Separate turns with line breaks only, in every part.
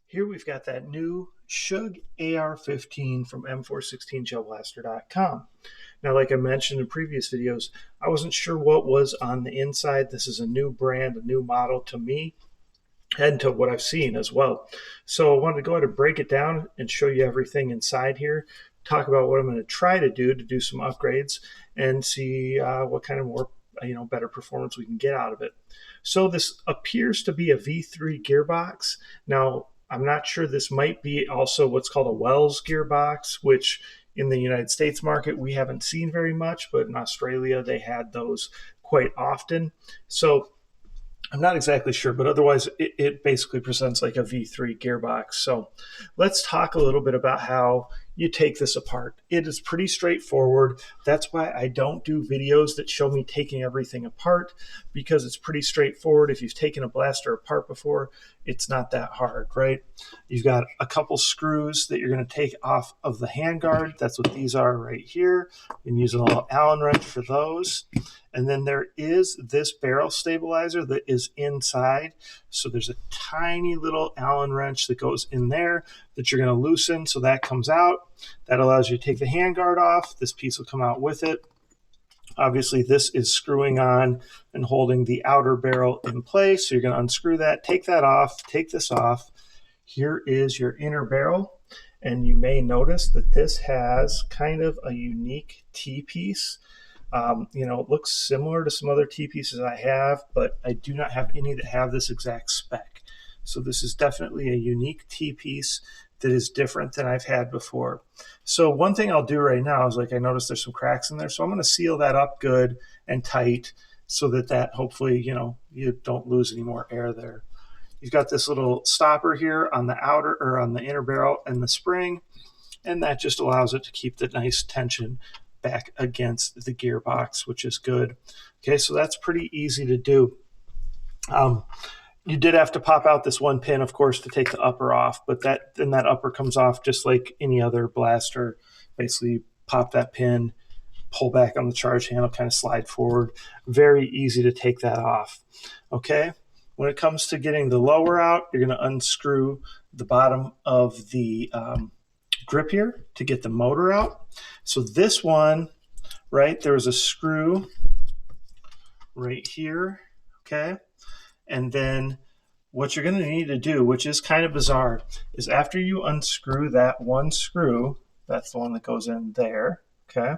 Here we've got that new SUGE AR-15 from M416gellblaster.com. Now, like I mentioned in previous videos, I wasn't sure what was on the inside. This is a new brand, a new model to me, and to what I've seen as well. So I wanted to go ahead and break it down and show you everything inside here, talk about what I'm going to try to do some upgrades, and see what kind of more better performance we can get out of it. So this appears to be a V3 gearbox. Now, I'm not sure, this might be also what's called a Wells gearbox, which in the United States market we haven't seen very much, but in Australia they had those quite often. So I'm not exactly sure, but otherwise it basically presents like a V3 gearbox. So let's talk a little bit about how you take this apart. It is pretty straightforward. That's why I don't do videos that show me taking everything apart, because it's pretty straightforward. If you've taken a blaster apart before, it's not that hard, right? You've got a couple screws that you're going to take off of the handguard. That's what these are right here. You can use a little Allen wrench for those. And then there is this barrel stabilizer that is inside. So there's a tiny little Allen wrench that goes in there that you're going to loosen. So that comes out. That allows you to take the handguard off. This piece will come out with it. Obviously, this is screwing on and holding the outer barrel in place. So you're going to unscrew that, take that off, take this off. Here is your inner barrel. And you may notice that this has kind of a unique T-piece. It looks similar to some other T-pieces I have, but I do not have any that have this exact spec. So this is definitely a unique T-piece that is different than I've had before. So one thing I'll do right now is, I noticed there's some cracks in there, so I'm going to seal that up good and tight so that hopefully, you don't lose any more air there. You've got this little stopper here on the outer or on the inner barrel and the spring, and that just allows it to keep the nice tension back against the gearbox, which is good. Okay, so that's pretty easy to do. You did have to pop out this one pin, of course, to take the upper off, but then that upper comes off just like any other blaster. Basically, pop that pin, pull back on the charge handle, kind of slide forward. Very easy to take that off. Okay, when it comes to getting the lower out, you're going to unscrew the bottom of the grip here to get the motor out. So this one, right, there was a screw right here, okay? And then what you're going to need to do, which is kind of bizarre, is after you unscrew that one screw, that's the one that goes in there, okay?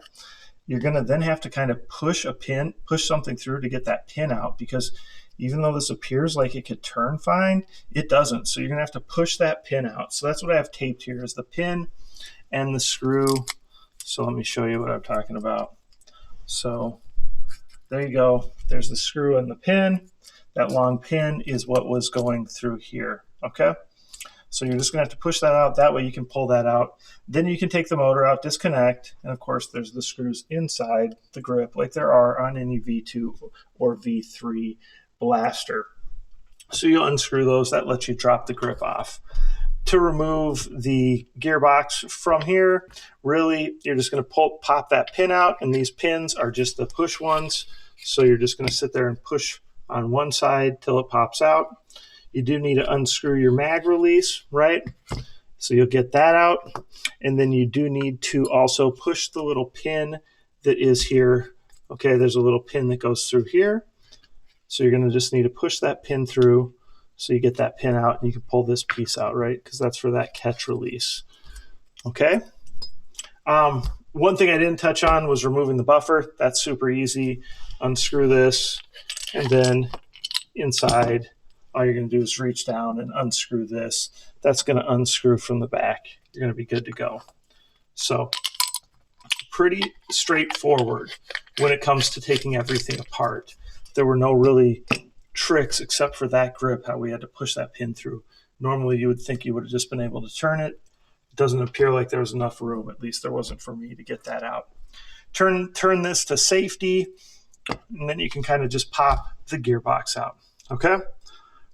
You're going to then have to kind of push something through to get that pin out, because even though this appears like it could turn fine, it doesn't. So you're going to have to push that pin out. So that's what I have taped here, is the pin and the screw. So let me show you what I'm talking about. So there you go. There's the screw and the pin. That long pin is what was going through here, okay? So you're just going to have to push that out. That way you can pull that out. Then you can take the motor out, disconnect, and of course there's the screws inside the grip like there are on any V2 or V3 blaster. So you unscrew those. That lets you drop the grip off. To remove the gearbox from here, really, you're just going to pop that pin out, and these pins are just the push ones. So you're just going to sit there and push on one side till it pops out. You do need to unscrew your mag release, right? So you'll get that out. And then you do need to also push the little pin that is here. Okay, there's a little pin that goes through here. So you're going to just need to push that pin through so you get that pin out, and you can pull this piece out, right? Because that's for that catch release. Okay. One thing I didn't touch on was removing the buffer. That's super easy. Unscrew this, and then inside, all you're going to do is reach down and unscrew this. That's going to unscrew from the back. You're going to be good to go. So pretty straightforward when it comes to taking everything apart. There were no really tricks except for that grip, how we had to push that pin through. Normally you would think you would have just been able to turn it. It doesn't appear like there was enough room. At least there wasn't for me to get that out. Turn this to safety, and then you can kind of just pop the gearbox out. Okay,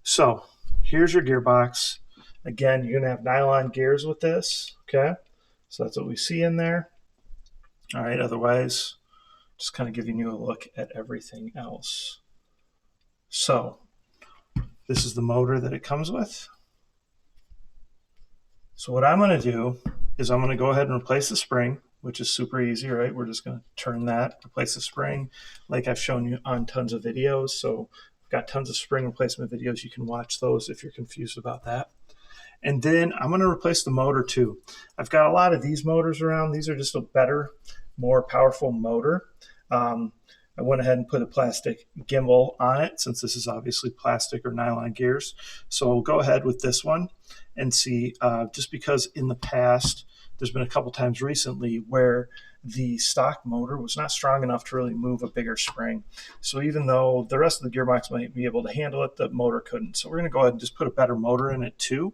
so here's your gearbox. Again, you're gonna have nylon gears with this. Okay, so that's what we see in there. All right, otherwise, just kind of giving you a look at everything else. So this is the motor that it comes with. So what I'm going to do is I'm going to go ahead and replace the spring, which is super easy, right? We're just going to turn that, replace the spring, like I've shown you on tons of videos. So I've got tons of spring replacement videos. You can watch those if you're confused about that. And then I'm going to replace the motor too. I've got a lot of these motors around. These are just a better, more powerful motor. I went ahead and put a plastic gimbal on it since this is obviously plastic or nylon gears. So we'll go ahead with this one and see, just because in the past, there's been a couple times recently where the stock motor was not strong enough to really move a bigger spring. So even though the rest of the gearbox might be able to handle it, the motor couldn't. So we're going to go ahead and just put a better motor in it too,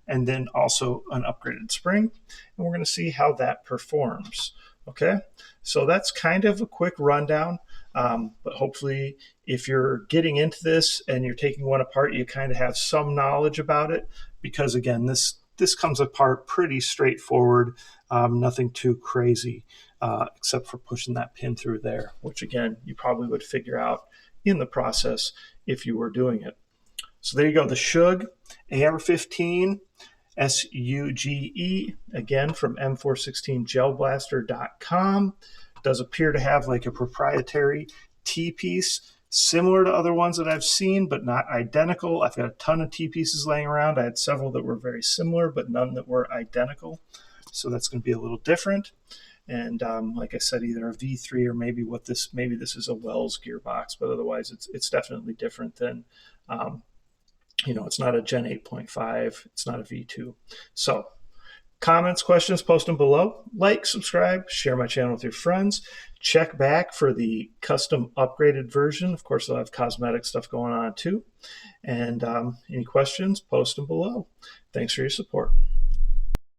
and then also an upgraded spring, and we're going to see how that performs. Okay, so that's kind of a quick rundown, but hopefully if you're getting into this and you're taking one apart, you kind of have some knowledge about it, because again, this comes apart pretty straightforward, nothing too crazy, except for pushing that pin through there, which again, you probably would figure out in the process if you were doing it. So there you go, the SUGE AR-15 SUGE, again from M416gellblaster.com. Does appear to have like a proprietary T-piece, similar to other ones that I've seen, but not identical. I've got a ton of T-pieces laying around. I had several that were very similar, but none that were identical. So that's going to be a little different. And like I said, either a V3 or maybe this is a Wells gearbox, but otherwise it's definitely different than it's not a Gen 8.5. It's not a V2. So comments, questions, post them below. Like, subscribe, share my channel with your friends. Check back for the custom upgraded version. Of course, I'll have cosmetic stuff going on too. And any questions, post them below. Thanks for your support.